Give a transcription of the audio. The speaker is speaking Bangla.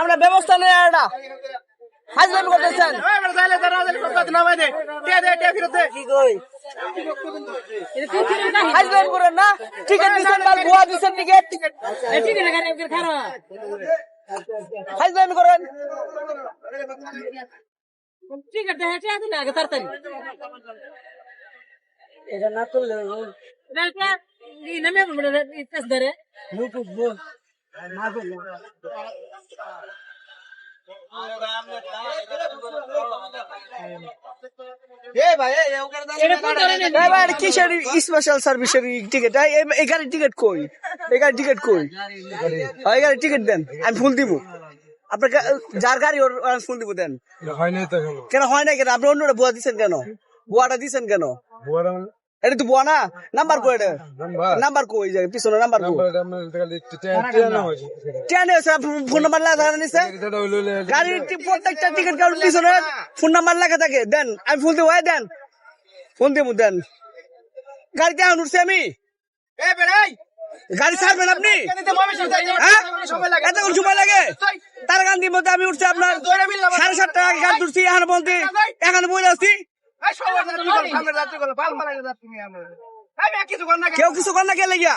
আমরা ব্যবস্থা নেই এটা হাজবেন্ড করতেছেন হাজবেন্ড করেন না টিকিট দিচ্ছেন তার ভুয়া দিচ্ছেন টিকিট হাজবেন্ড করেন টিকিট দেখে আগে তাড়াতাড়ি এটা না করলে কিসের স্পেশাল সার্ভিসের টিকিট এই গাড়ির টিকিট কই এই গাড়ির টিকিট কই এই গাড়ির টিকিট দেন আমি ফুল দিব আপনার যার গাড়ি ওর ফুল দিব দেন কেন হয় না কেন আপনি অন্যরা বুয়া দিচ্ছেন কেন বুয়াটা দিচ্ছেন কেন এটা তো বুয়া না নাম্বার কই এটা নাম্বার কই যায় পিছনে নাম্বার কই ট্রেনে ফোন নাম্বার লাগা নিছে গাড়ির প্রত্যেকটা টিকিট কাউন্ট পিছনে ফোন নাম্বার লেখা থাকে দেন আমি ফোন দিব দেন ফোন দিব দেন গাড়িতে এখন উঠছি আমি গাড়ি ছাড়বেন আপনি এতক্ষণ সময় লাগে তারাকান্দির মধ্যে আমি উঠছি আপনার 7:30 টাকা গাড়ি উঠছি এখানে বলতে এখানে বলে আসছি কেউ কিছু কর না গেলে গিয়া